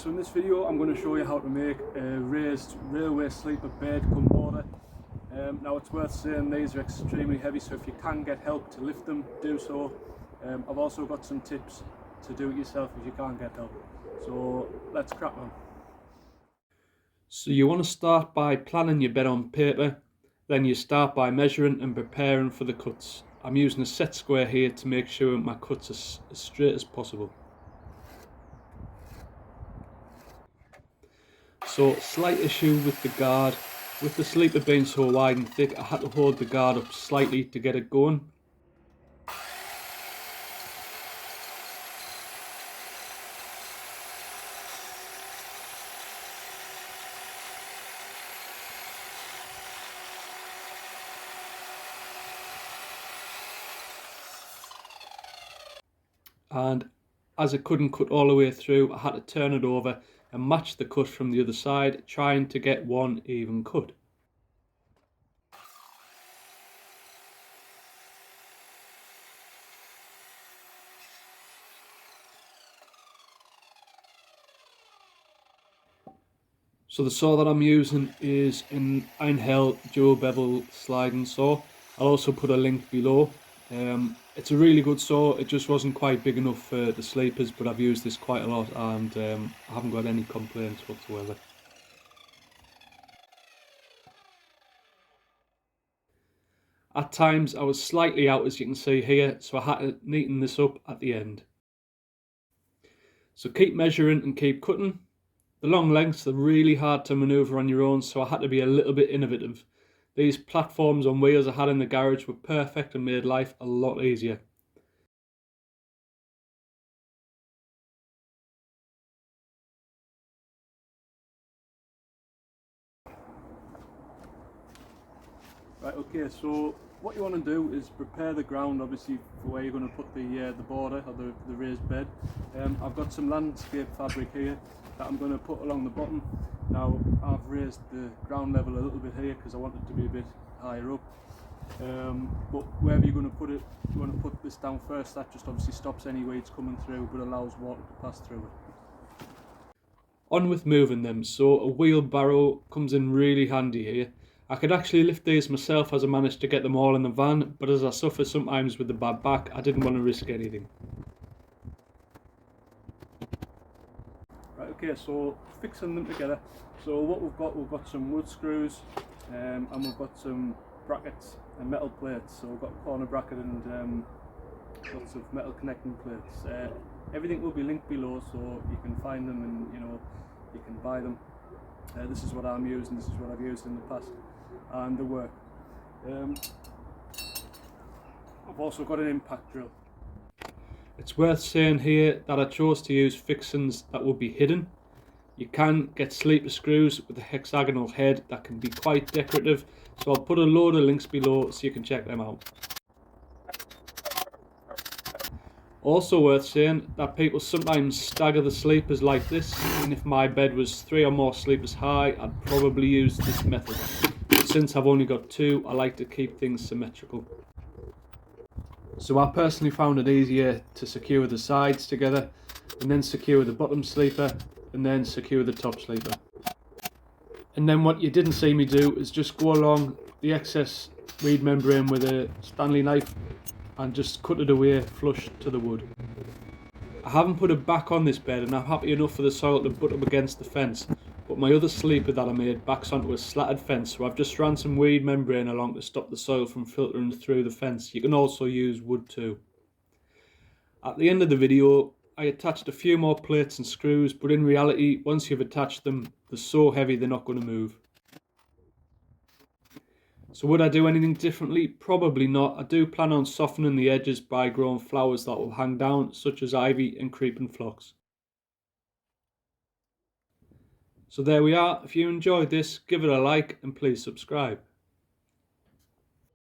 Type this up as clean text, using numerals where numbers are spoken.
so in this video I'm going to show you how to make a raised railway sleeper bed come border. Now it's worth saying these are extremely heavy, so if you can get help to lift them, do so. I've also got some tips to do it yourself if you can't get help. So let's crack on. So you want to start by planning your bed on paper, then you start by measuring and preparing for the cuts. I'm using a set square here to make sure my cuts are as straight as possible. So, slight issue with the guard. With the sleeper being so wide and thick, I had to hold the guard up slightly to get it going. And as it couldn't cut all the way through, I had to turn it over and match the cut from the other side, trying to get one even cut. So the saw that I'm using is an Einhell dual bevel sliding saw. I'll also put a link below. It's a really good saw. It just wasn't quite big enough for the sleepers, but I've used this quite a lot and I haven't got any complaints whatsoever. At times I was slightly out, as you can see here, so I had to neaten this up at the end. So keep measuring and keep cutting. The long lengths are really hard to manoeuvre on your own, so I had to be a little bit innovative. These platforms on wheels I had in the garage were perfect and made life a lot easier. Right, okay, so what you want to do is prepare the ground, obviously, for where you're going to put the border or the raised bed. I've got some landscape fabric here that I'm going to put along the bottom. Now I've raised the ground level a little bit here because I want it to be a bit higher up. But wherever you're going to put it, you want to put this down first. That just obviously stops any weeds coming through but allows water to pass through it. On with moving them. So a wheelbarrow comes in really handy here. I could actually lift these myself as I managed to get them all in the van, but as I suffer sometimes with the bad back, I didn't want to risk anything. Right, okay, so fixing them together. So what we've got some wood screws and we've got some brackets and metal plates. So we've got a corner bracket and lots of metal connecting plates. Everything will be linked below, so you can find them and you can buy them. This is what I'm using, this is what I've used in the past, and they work. I've also got an impact drill. It's worth saying here that I chose to use fixings that will be hidden. You can get sleeper screws with a hexagonal head that can be quite decorative, so I'll put a load of links below so you can check them out. Also worth saying that people sometimes stagger the sleepers like this, and if my bed was 3 or more sleepers high, I'd probably use this method. But since I've only got 2, I like to keep things symmetrical. So I personally found it easier to secure the sides together, and then secure the bottom sleeper, and then secure the top sleeper. And then what you didn't see me do is just go along the excess reed membrane with a Stanley knife and just cut it away flush to the wood. I haven't put it back on this bed and I'm happy enough for the soil to butt up against the fence, but my other sleeper that I made backs onto a slatted fence, so I've just ran some reed membrane along to stop the soil from filtering through the fence. You can also use wood too. At the end of the video I attached a few more plates and screws, but in reality once you've attached them they're so heavy they're not going to move. So would I do anything differently? Probably not. I do plan on softening the edges by growing flowers that will hang down, such as ivy and creeping phlox. So there we are. If you enjoyed this, give it a like and please subscribe.